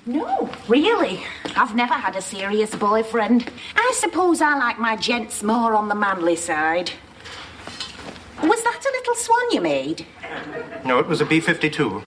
No, really. I've never had a serious boyfriend. I suppose I like my gents more on the manly side. Was that a little swan you made? No, it was a B-52.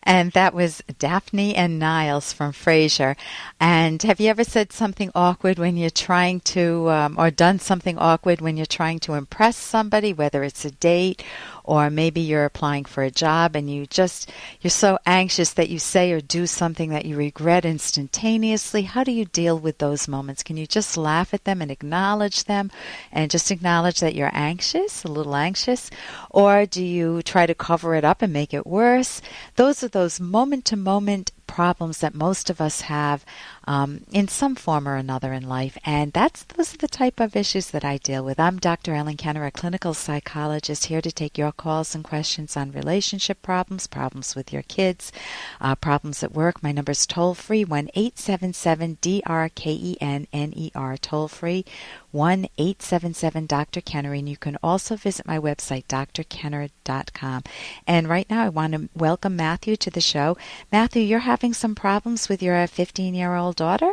And that was Daphne and Niles from Frasier. And have you ever said something awkward when you're trying to, or done something awkward when you're trying to impress somebody, whether it's a date or maybe you're applying for a job and you're so anxious that you say or do something that you regret instantaneously? How do you deal with those moments? Can you just laugh at them and acknowledge them and just acknowledge that you're anxious, a little anxious? Or do you try to cover it up and make it worse? Those are those moment-to-moment problems that most of us have in some form or another in life, and those are the type of issues that I deal with. I'm Dr. Ellen Kenner, a clinical psychologist, here to take your calls and questions on relationship problems, problems with your kids, problems at work. My number is toll-free, 1-877-DRKENNER, toll-free, 1-877-Dr. and you can also visit my website, drkenner.com. And right now I want to welcome Matthew to the show. Matthew, you're having some problems with your 15-year-old daughter?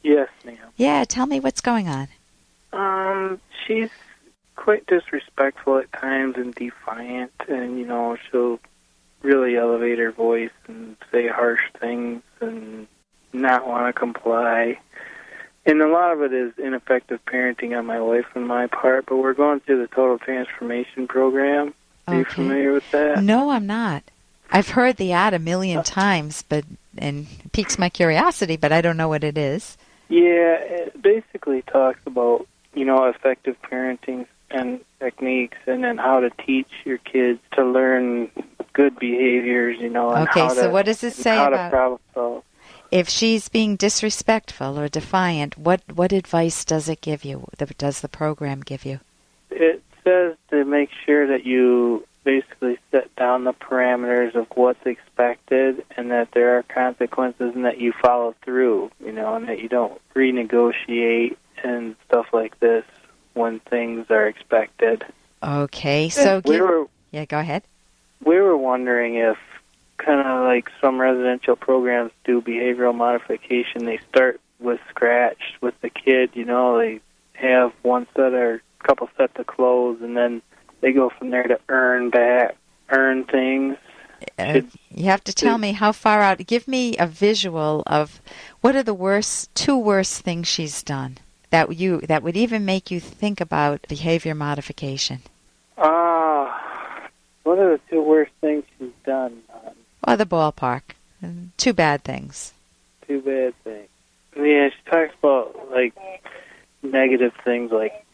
Yes, ma'am. Yeah, tell me what's going on. She's quite disrespectful at times and defiant, and, she'll really elevate her voice and say harsh things and not want to comply. And a lot of it is ineffective parenting on my wife and my part, but we're going through the Total Transformation Program. Are you familiar with that? No, I'm not. I've heard the ad a million times, and it piques my curiosity, but I don't know what it is. Yeah, it basically talks about, effective parenting and techniques, and then how to teach your kids to learn good behaviors, and so what does it say how about to problem solve. If she's being disrespectful or defiant, what advice does it give you? Does the program give you? It says to make sure that you basically set down the parameters of what's expected and that there are consequences and that you follow through, and that you don't renegotiate and stuff like this when things are expected. Okay, so go ahead. We were wondering if kind of like some residential programs do behavioral modification. They start with scratch with the kid, they have one set or couple sets of clothes, and then they go from there to earn things. You have to tell me how far out. Give me a visual of what are the two worst things she's done that would even make you think about behavior modification. What are the two worst things she's done? Or the ballpark. Two bad things. Two bad things. Yeah, she talks about negative things like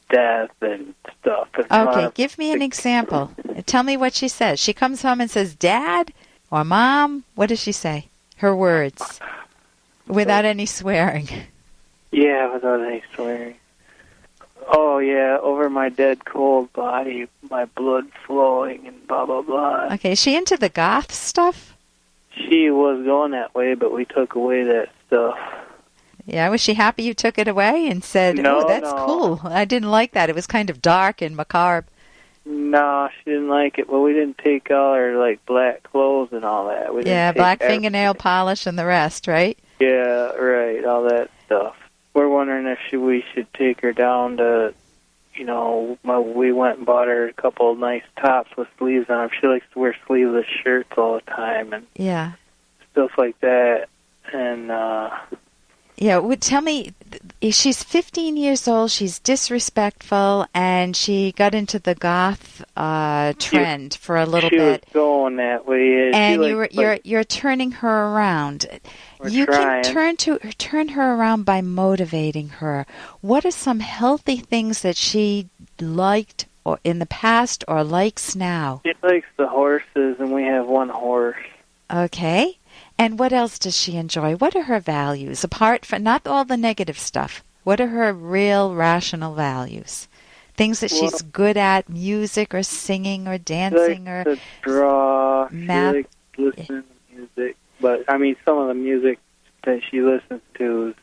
death and stuff. Okay, give me an example. Tell me what she says. She comes home and says, "Dad," or "Mom." What does she say? Her words. Without any swearing. Yeah, without any swearing. Oh, yeah, over my dead cold body, my blood flowing and blah, blah, blah. Okay, is she into the goth stuff? She was going that way, but we took away that stuff. Yeah, was she happy you took it away and said, no, that's cool. I didn't like that. It was kind of dark and macabre. No, she didn't like it. Well, we didn't take all her, black clothes and all that. We didn't black fingernail polish and the rest, right? Yeah, right, all that stuff. We're wondering if we should take her down to, we went and bought her a couple of nice tops with sleeves on them. She likes to wear sleeveless shirts all the time and stuff like that. And, tell me, she's 15 years old, she's disrespectful, and she got into the goth trend for a little bit. She was going that way. And you're turning her around. You can turn her around by motivating her. What are some healthy things that she liked or in the past or likes now? She likes the horses, and we have one horse. Okay. And what else does she enjoy? What are her values? Apart from not all the negative stuff, what are her real rational values? Things that she's good at, music or singing or dancing or to draw. Math. She likes to listen to music. But, some of the music that she listens to is...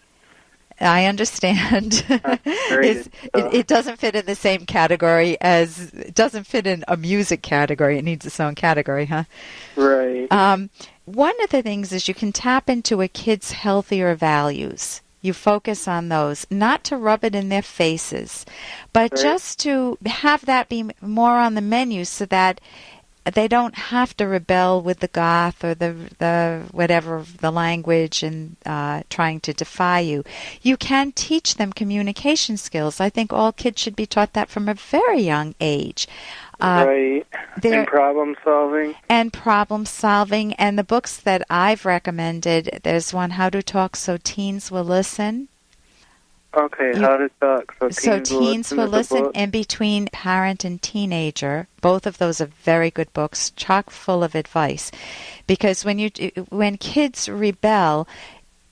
I understand. It doesn't fit in the same category it doesn't fit in a music category. It needs its own category, huh? Right. one of the things is you can tap into a kid's healthier values. You focus on those, not to rub it in their faces, but just to have that be more on the menu so that they don't have to rebel with the goth or the whatever, the language and trying to defy you. You can teach them communication skills. I think all kids should be taught that from a very young age. And problem solving. And problem solving. And the books that I've recommended, there's one, How to Talk So Teens Will Listen. Okay, How to Talk So Teens Will Listen. In Between Parent and Teenager. Both of those are very good books, chock full of advice. Because when kids rebel,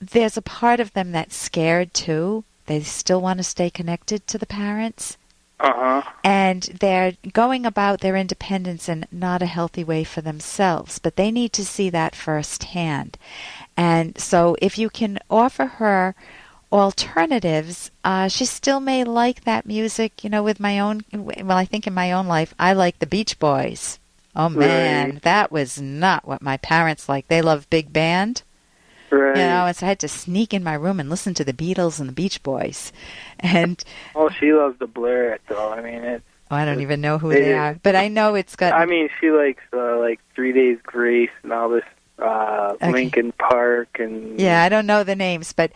there's a part of them that's scared too. They still want to stay connected to the parents. And they're going about their independence in not a healthy way for themselves, but they need to see that firsthand. And so if you can offer her alternatives, she still may like that music, with my own, I think in my own life, I like the Beach Boys. Oh man, that was not what my parents liked. They love big band. Right. And so I had to sneak in my room and listen to the Beatles and the Beach Boys. And she loves to blare it, though. I mean, I don't even know who they are, but I know it's got. I mean, she likes 3 Days Grace and all this Lincoln Park and. Yeah, I don't know the names, but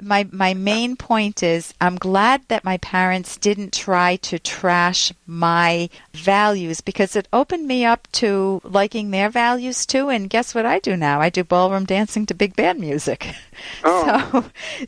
my main point is I'm glad that my parents didn't try to trash my values, because it opened me up to liking their values too. And guess what I do now? I do ballroom dancing to big band music.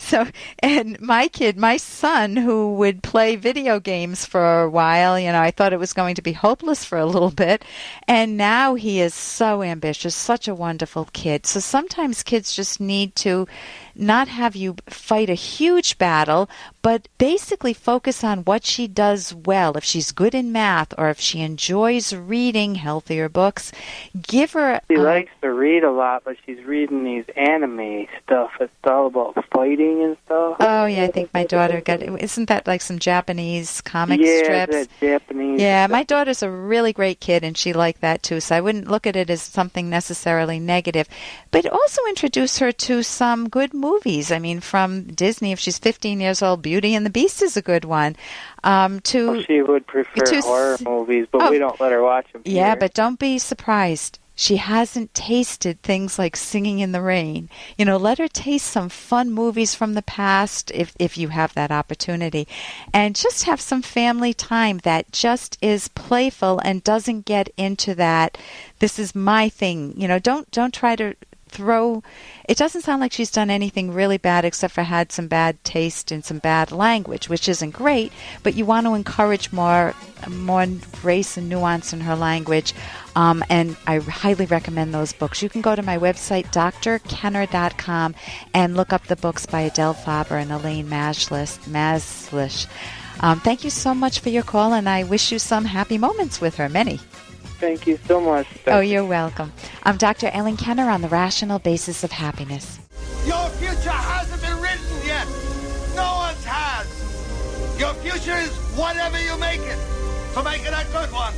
So and my son, who would play video games for a while, I thought it was going to be hopeless for a little bit, and now he is so ambitious, such a wonderful kid. So sometimes kids just need to not have you fight a huge battle, but basically focus on what she does well. If she's good in math, or if she enjoys reading healthier books, give her... She likes to read a lot, but she's reading these anime stuff. It's all about fighting and stuff. Oh, yeah, I think my daughter got... Isn't that like some Japanese comic strips? Yeah, Japanese. Yeah, my daughter's a really great kid, and she liked that too, so I wouldn't look at it as something necessarily negative. But also introduce her to some good movies. I mean, from Disney, if she's 15 years old, Beauty and the Beast is a good one. She would prefer horror movies, but we don't let her watch them. Yeah, but don't be surprised. She hasn't tasted things like Singing in the Rain. Let her taste some fun movies from the past if you have that opportunity. And just have some family time that just is playful and doesn't get into that, this is my thing. Don't try to throw... It doesn't sound like she's done anything really bad except for had some bad taste and some bad language, which isn't great, but you want to encourage more grace and nuance in her language. And I highly recommend those books. You can go to my website, drkenner.com, and look up the books by Adele Faber and Elaine Maslish. Thank you so much for your call, and I wish you some happy moments with her, many. Thank you so much. Oh, you're welcome. I'm Dr. Ellen Kenner on the Rational Basis of Happiness. Your future hasn't been written yet. No one's has. Your future is whatever you make it. So make it a good one.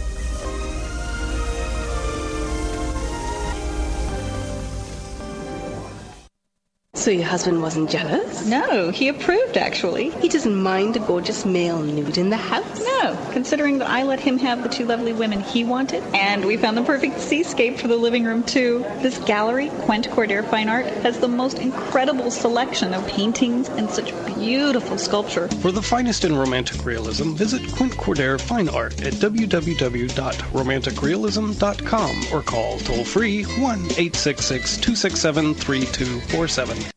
So your husband wasn't jealous? No, he approved, actually. He doesn't mind a gorgeous male nude in the house? No, considering that I let him have the two lovely women he wanted, and we found the perfect seascape for the living room, too. This gallery, Quint Cordair Fine Art, has the most incredible selection of paintings and such beautiful sculpture. For the finest in romantic realism, visit Quint Cordair Fine Art at www.romanticrealism.com or call toll-free 1-866-267-3247.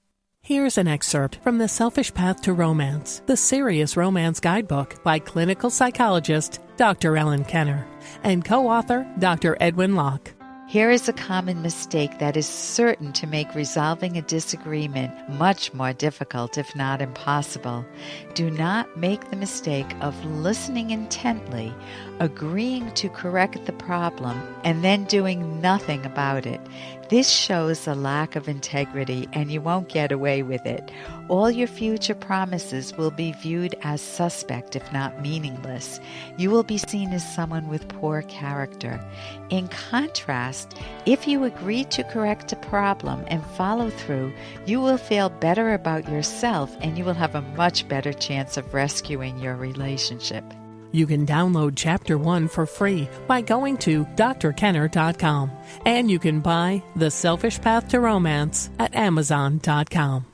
Here's an excerpt from The Selfish Path to Romance, the Serious Romance Guidebook by clinical psychologist Dr. Ellen Kenner and co-author Dr. Edwin Locke. Here is a common mistake that is certain to make resolving a disagreement much more difficult, if not impossible. Do not make the mistake of listening intently, agreeing to correct the problem, and then doing nothing about it. This shows a lack of integrity, and you won't get away with it. All your future promises will be viewed as suspect, if not meaningless. You will be seen as someone with poor character. In contrast, if you agree to correct a problem and follow through, you will feel better about yourself, and you will have a much better chance of rescuing your relationship. You can download Chapter 1 for free by going to drkenner.com. And you can buy The Selfish Path to Romance at amazon.com.